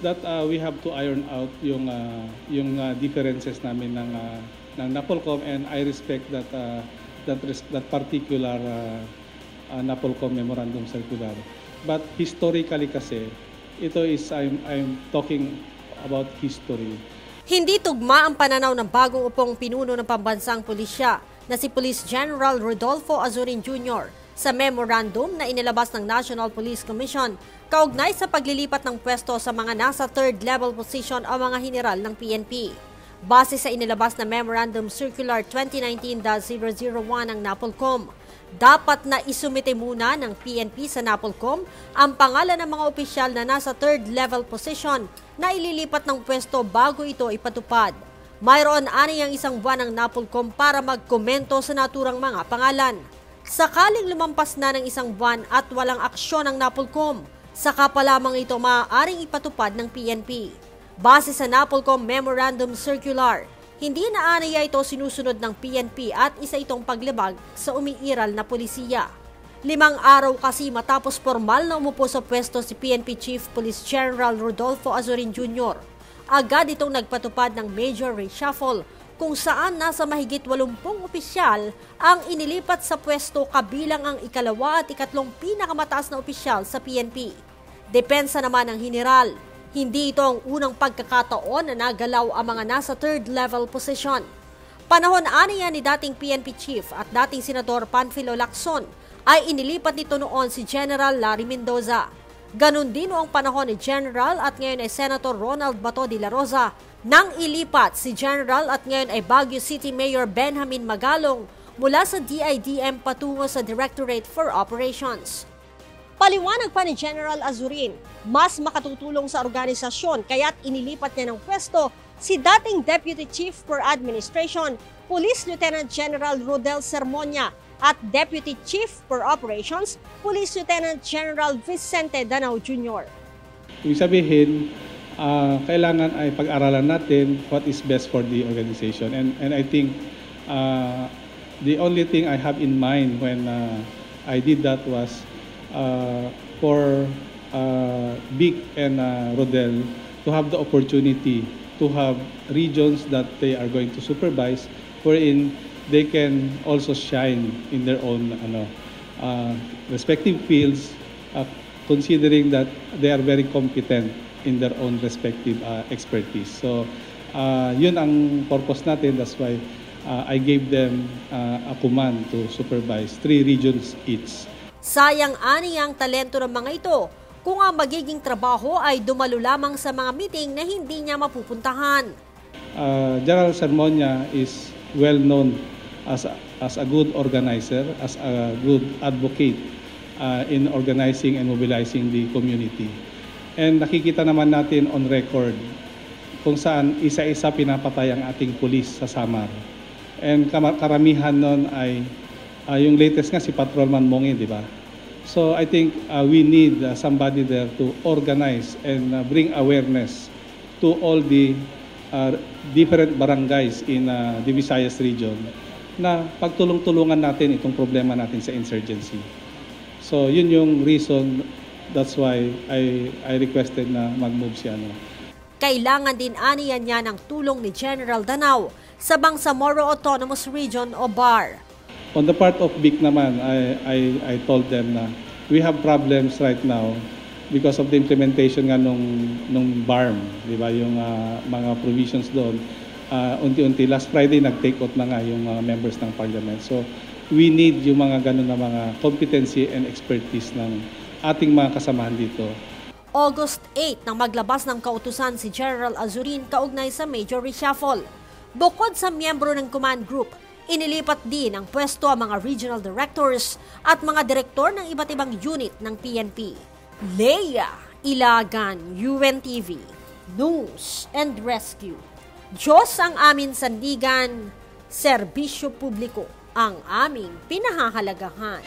that we have to iron out yung differences namin ng NAPOLCOM, and I respect that particular NAPOLCOM memorandum circular. But historically kasi, ito is I'm talking about history. Hindi tugma ang pananaw ng bagong upong pinuno ng pambansang pulisya na si Police General Rodolfo Azurin Jr. sa memorandum na inilabas ng National Police Commission kaugnay sa paglilipat ng pwesto sa mga nasa third level position o mga general ng PNP. Base sa inilabas na Memorandum Circular 2019-001 ng NAPOLCOM, dapat na isumite muna ng PNP sa NAPOLCOM ang pangalan ng mga opisyal na nasa third level position na ililipat ng pwesto bago ito ipatupad. Mayroon aniyang isang buwan ng NAPOLCOM para magkomento sa naturang mga pangalan. Sakaling lumampas na ng isang buwan at walang aksyon ng NAPOLCOM, saka pa lamang ito maaaring ipatupad ng PNP. Base sa NAPOLCOM Memorandum Circular, hindi na aniya ito sinusunod ng PNP at isa itong paglibag sa umiiral na polisiya. 5 araw kasi matapos formal na umupo sa pwesto si PNP Chief Police General Rodolfo Azurin Jr., agad itong nagpatupad ng major reshuffle kung saan nasa mahigit 80 opisyal ang inilipat sa pwesto kabilang ang ikalawa at ikatlong pinakamataas na opisyal sa PNP. Depensa naman ng general. Hindi ito ang unang pagkakataon na nagalaw ang mga nasa third level position. Panahon aniya ni dating PNP Chief at dating Senador Panfilo Lacson ay inilipat nito noon si General Larry Mendoza. Ganon din ang panahon ni General at ngayon ay Senator Ronald Bato de la Rosa nang ilipat si General at ngayon ay Baguio City Mayor Benjamin Magalong mula sa DIDM patungo sa Directorate for Operations. Paliwanag pa ni General Azurin, mas makatutulong sa organisasyon kaya't inilipat niya ng pwesto si dating Deputy Chief for Administration, Police Lieutenant General Rodel Sermonia at Deputy Chief for Operations, Police Lieutenant General Vicente Danao Jr. Ibig sabihin, kailangan ay pag-aralan natin what is best for the organization. And I think the only thing I have in mind when I did that was for Vic and Rodel to have the opportunity to have regions that they are going to supervise wherein they can also shine in their own respective fields, considering that they are very competent in their own respective expertise. So yun ang purpose natin. That's why I gave them a command to supervise 3 regions each. Sayang aniyang talento ng mga ito kung ang magiging trabaho ay dumalo lamang sa mga meeting na hindi niya mapupuntahan. General Sermonia is well known as a good organizer, as a good advocate in organizing and mobilizing the community. And nakikita naman natin on record kung saan isa-isa pinapatay ang ating pulis sa Samar. And karamihan nun ay yung latest nga si Patrolman Mongi, di ba? So I think we need somebody there to organize and bring awareness to all the different barangays in the Visayas region na pagtulong-tulungan natin itong problema natin sa insurgency. So yun yung reason, that's why I requested na mag-move siya. Kailangan din aniya niya ng tulong ni General Danao sa Bangsamoro Autonomous Region o BAR. On the part of BIC naman, I told them na we have problems right now because of the implementation nga nung BARM, di ba, yung mga provisions doon. Unti-unti, last Friday nag-take out na nga yung mga members ng parliament. So we need yung mga ganun na mga competency and expertise ng ating mga kasamahan dito. August 8 nang maglabas ng kautusan si General Azurin kaugnay sa major reshuffle. Bukod sa miyembro ng command group, inilipat din ang pwesto ang mga regional directors at mga direktor ng iba't ibang unit ng PNP. Leia Ilagan, UNTV, News and Rescue. Diyos ang aming sandigan, serbisyo publiko ang aming pinahahalagahan.